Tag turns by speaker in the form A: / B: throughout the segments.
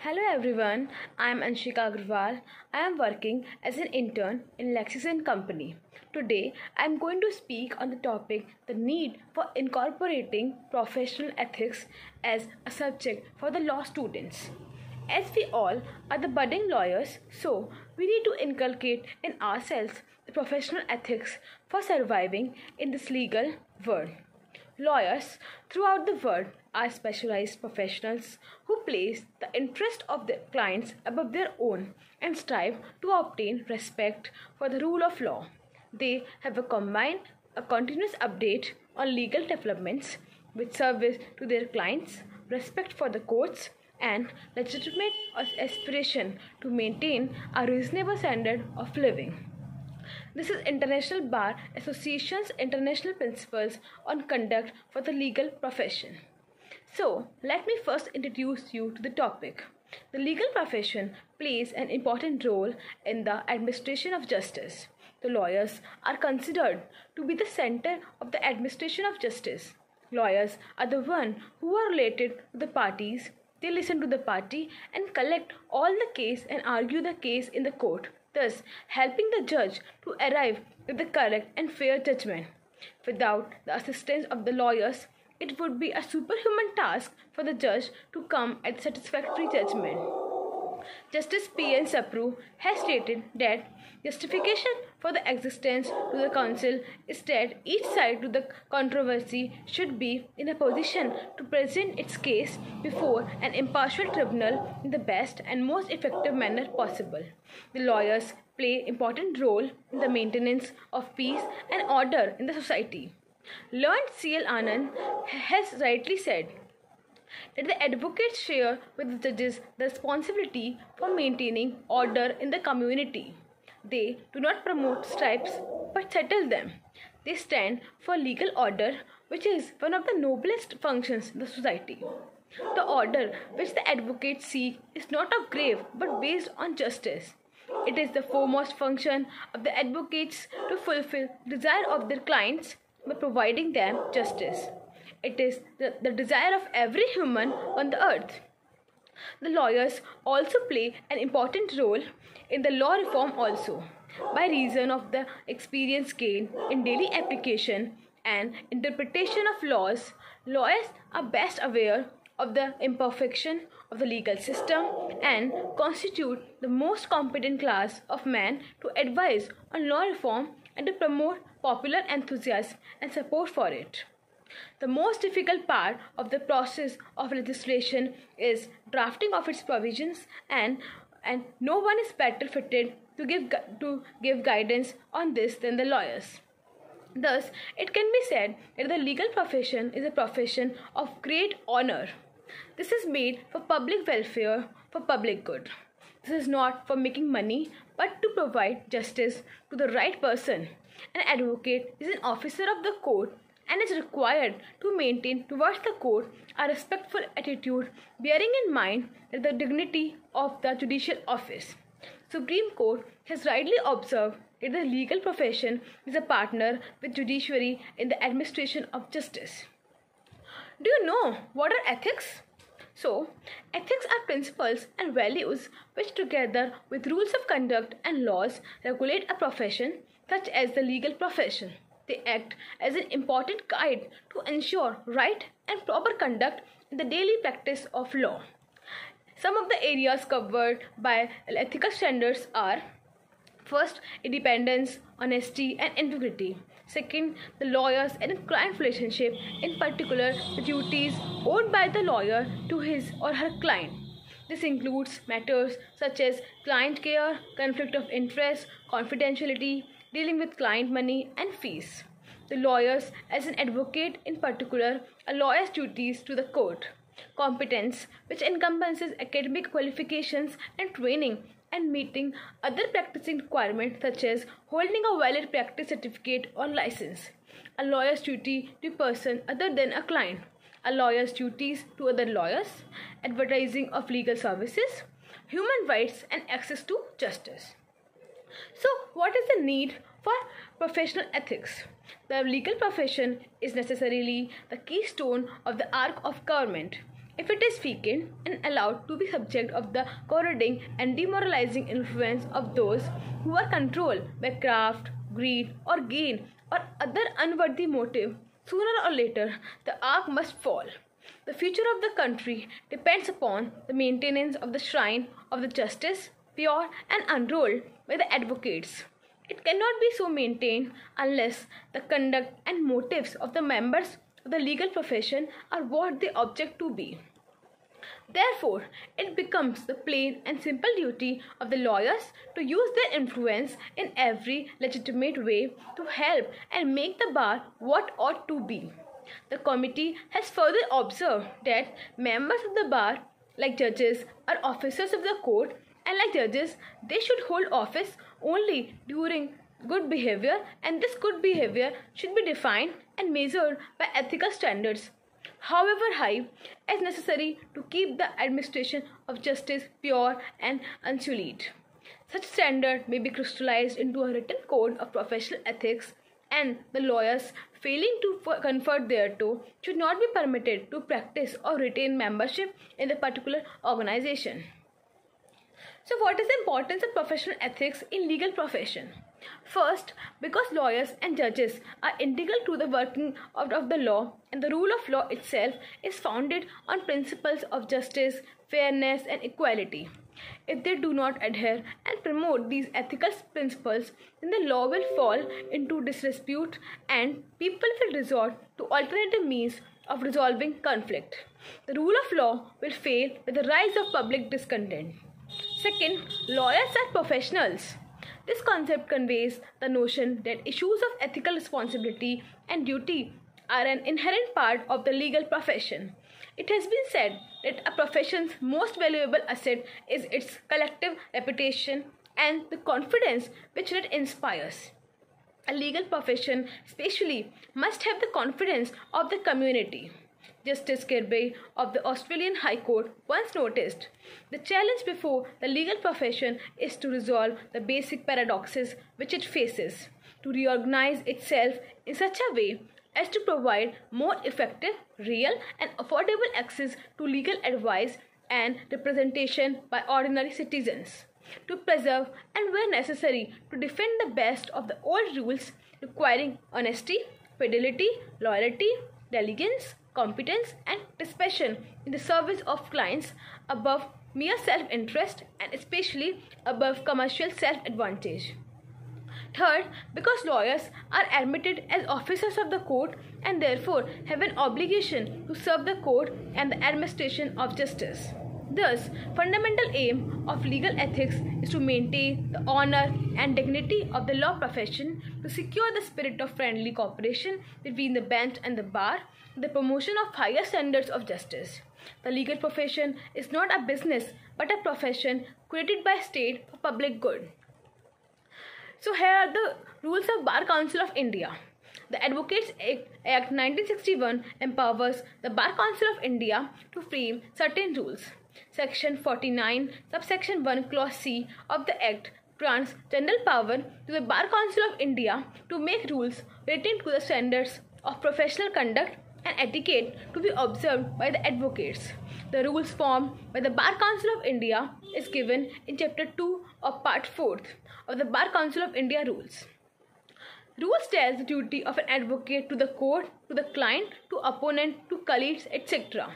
A: Hello everyone, I am Anshika Agrawal. I am working as an intern in Lexington Company. Today I am going to speak on the topic the need for incorporating professional ethics as a subject for the law students. As we all are the budding lawyers, so we need to inculcate in ourselves the professional ethics for surviving in this legal world. Lawyers throughout the world are specialized professionals who place the interest of their clients above their own and strive to obtain respect for the rule of law. They have a continuous update on legal developments with service to their clients, respect for the courts, and legitimate aspiration to maintain a reasonable standard of living. This is International Bar Association's International Principles on Conduct for the Legal Profession. So, let me first introduce you to the topic. The legal profession plays an important role in the administration of justice. The lawyers are considered to be the center of the administration of justice. Lawyers are the ones who are related to the parties. They listen to the party and collect all the case and argue the case in the court, thus helping the judge to arrive at the correct and fair judgment. Without the assistance of the lawyers, it would be a superhuman task for the judge to come at satisfactory judgment. Justice P.N. Sapru has stated that justification for the existence to the counsel is that each side to the controversy should be in a position to present its case before an impartial tribunal in the best and most effective manner possible. The lawyers play an important role in the maintenance of peace and order in the society. Learned C.L. Anand has rightly said that the advocates share with the judges the responsibility for maintaining order in the community. They do not promote stripes but settle them. They stand for legal order, which is one of the noblest functions in the society. The order which the advocates seek is not of grave but based on justice. It is the foremost function of the advocates to fulfill the desire of their clients by providing them justice. It is the desire of every human on the earth. The lawyers also play an important role in the law reform also. By reason of the experience gained in daily application and interpretation of laws, lawyers are best aware of the imperfection of the legal system and constitute the most competent class of men to advise on law reform and to promote popular enthusiasm and support for it. The most difficult part of the process of legislation is drafting of its provisions, and no one is better fitted to give guidance on this than the lawyers. Thus, it can be said that the legal profession is a profession of great honor. This is made for public welfare, for public good. This is not for making money, but to provide justice to the right person. An advocate is an officer of the court and is required to maintain towards the court a respectful attitude, bearing in mind that the dignity of the judicial office. Supreme Court has rightly observed that the legal profession is a partner with judiciary in the administration of justice. Do you know what are ethics? So, ethics are principles and values which, together with rules of conduct and laws, regulate a profession such as the legal profession. They act as an important guide to ensure right and proper conduct in the daily practice of law. Some of the areas covered by ethical standards are: first, independence, honesty, and integrity. Second, the lawyers and client relationship, in particular, the duties owed by the lawyer to his or her client. This includes matters such as client care, conflict of interest, confidentiality, dealing with client money, and fees. The lawyers, as an advocate in particular, a lawyer's duties to the court. Competence, which encompasses academic qualifications and training, and meeting other practicing requirements such as holding a valid practice certificate or license. A lawyer's duty to a person other than a client. A lawyer's duties to other lawyers. Advertising of legal services. Human rights and access to justice. So, what is the need for professional ethics? The legal profession is necessarily the keystone of the arc of government. if it is vacant and allowed to be subject of the corroding and demoralizing influence of those who are controlled by craft, greed, or gain, or other unworthy motive, sooner or later the ark must fall. The future of the country depends upon the maintenance of the shrine of the justice, pure and unrolled by the advocates. It cannot be so maintained unless the conduct and motives of the members of the legal profession are what they object to be. Therefore, it becomes the plain and simple duty of the lawyers to use their influence in every legitimate way to help and make the bar what ought to be. The committee has further observed that members of the bar, like judges, are officers of the court, and like judges, they should hold office only during good behavior, and this good behavior should be defined and measured by ethical standards, however high, as necessary to keep the administration of justice pure and unsullied. Such standard may be crystallized into a written code of professional ethics, and the lawyers failing to confer thereto should not be permitted to practice or retain membership in the particular organization. So what is the importance of professional ethics in legal profession? First, because lawyers and judges are integral to the working of the law, and the rule of law itself is founded on principles of justice, fairness and equality. If they do not adhere and promote these ethical principles, then the law will fall into disrepute and people will resort to alternative means of resolving conflict. The rule of law will fail with the rise of public discontent. Second, lawyers are professionals. This concept conveys the notion that issues of ethical responsibility and duty are an inherent part of the legal profession. It has been said that a profession's most valuable asset is its collective reputation and the confidence which it inspires. A legal profession, especially, must have the confidence of the community. Justice Kirby of the Australian High Court once noticed, "The challenge before the legal profession is to resolve the basic paradoxes which it faces, to reorganize itself in such a way as to provide more effective, real and affordable access to legal advice and representation by ordinary citizens, to preserve and where necessary to defend the best of the old rules requiring honesty, fidelity, loyalty, diligence, competence and discretion in the service of clients above mere self-interest and especially above commercial self-advantage." Third, because lawyers are admitted as officers of the court and therefore have an obligation to serve the court and the administration of justice. Thus, fundamental aim of legal ethics is to maintain the honor and dignity of the law profession, to secure the spirit of friendly cooperation between the bench and the bar, the promotion of higher standards of justice. The legal profession is not a business but a profession created by state for public good. So here are the rules of Bar Council of India. The Advocates Act 1961 empowers the Bar Council of India to frame certain rules. Section 49, subsection 1, clause C of the Act grants general power to the Bar Council of India to make rules relating to the standards of professional conduct and etiquette to be observed by the advocates. The rules formed by the Bar Council of India is given in Chapter 2 of Part 4 of the Bar Council of India Rules. Rules tell the duty of an advocate to the court, to the client, to opponent, to colleagues, etc.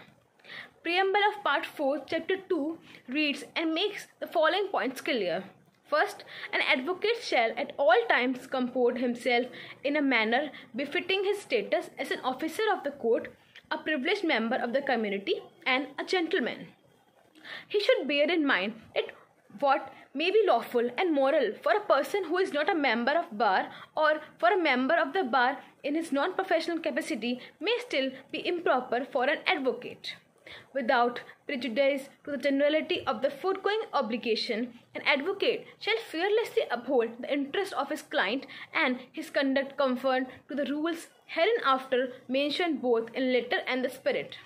A: Preamble of Part 4, Chapter 2 reads and makes the following points clear. First, an advocate shall at all times comport himself in a manner befitting his status as an officer of the court, a privileged member of the community, and a gentleman. He should bear in mind that what may be lawful and moral for a person who is not a member of bar or for a member of the bar in his non-professional capacity may still be improper for an advocate. Without prejudice to the generality of the foregoing obligation, an advocate shall fearlessly uphold the interest of his client and his conduct conform to the rules hereinafter mentioned both in letter and the spirit.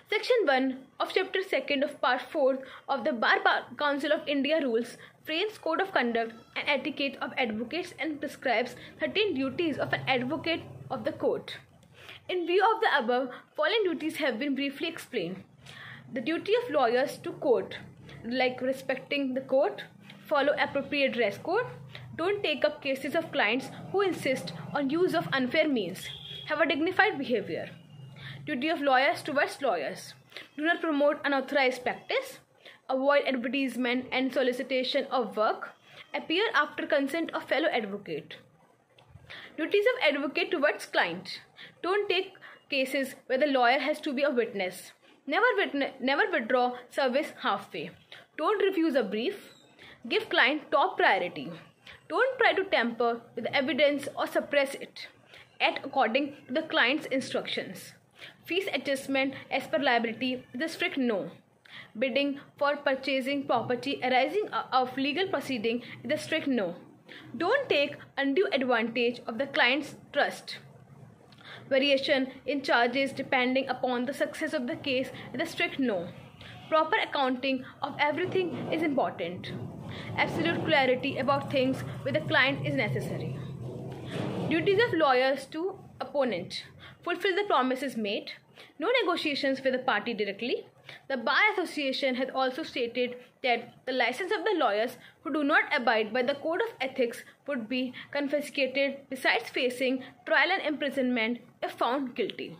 A: Section 1 of Chapter 2 of Part 4 of the Bar Council of India Rules frames code of conduct and etiquette of advocates and prescribes 13 duties of an advocate of the court. In view of the above, following duties have been briefly explained. The duty of lawyers to court, like respecting the court, follow appropriate dress code, don't take up cases of clients who insist on use of unfair means, have a dignified behavior. Duty of lawyers towards lawyers, do not promote unauthorized practice, avoid advertisement and solicitation of work, appear after consent of fellow advocate. Duties of advocate towards client, don't take cases where the lawyer has to be a witness. Never withdraw service halfway. Don't refuse a brief. Give client top priority. Don't try to tamper with the evidence or suppress it. Act according to the client's instructions. Fees adjustment as per liability is a strict no. Bidding for purchasing property arising of legal proceeding is a strict no. Don't take undue advantage of the client's trust. Variation in charges depending upon the success of the case is a strict no. Proper accounting of everything is important. Absolute clarity about things with the client is necessary. Duties of lawyers to opponent. Fulfill the promises made. No negotiations with the party directly. The Bar Association has also stated that the license of the lawyers who do not abide by the code of ethics would be confiscated, besides facing trial and imprisonment if found guilty.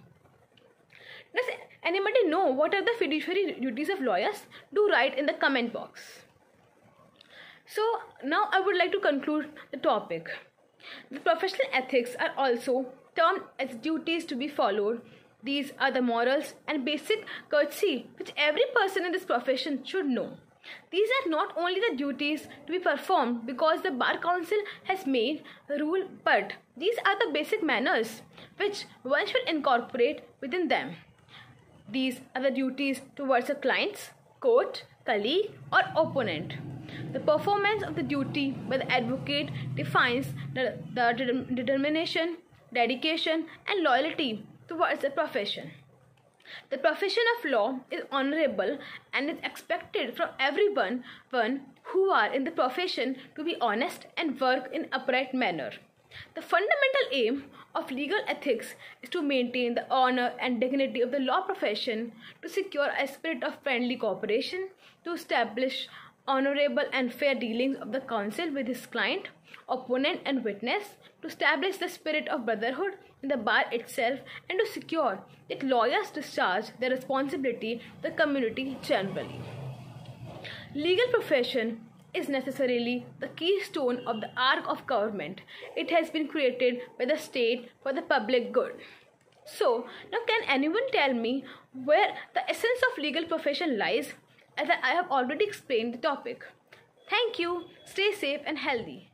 A: Does anybody know what are the fiduciary duties of lawyers? Do write in the comment box. So now I would like to conclude the topic. The professional ethics are also termed as duties to be followed. These are the morals and basic courtesy which every person in this profession should know. These are not only the duties to be performed because the Bar Council has made the rule, but these are the basic manners which one should incorporate within them. These are the duties towards a client's, court, colleague or opponent. The performance of the duty by the advocate defines the determination, dedication and loyalty towards the profession. The profession of law is honorable and is expected from everyone who are in the profession to be honest and work in upright manner. The fundamental aim of legal ethics is to maintain the honor and dignity of the law profession, to secure a spirit of friendly cooperation, to establish honorable and fair dealings of the counsel with his client, opponent and witness, to establish the spirit of brotherhood in the bar itself, and to secure that lawyers discharge their responsibility to the community generally. Legal profession is necessarily the keystone of the arc of government. It has been created by the state for the public good. So, now can anyone tell me where the essence of legal profession lies? As I have already explained the topic. Thank you. Stay safe and healthy.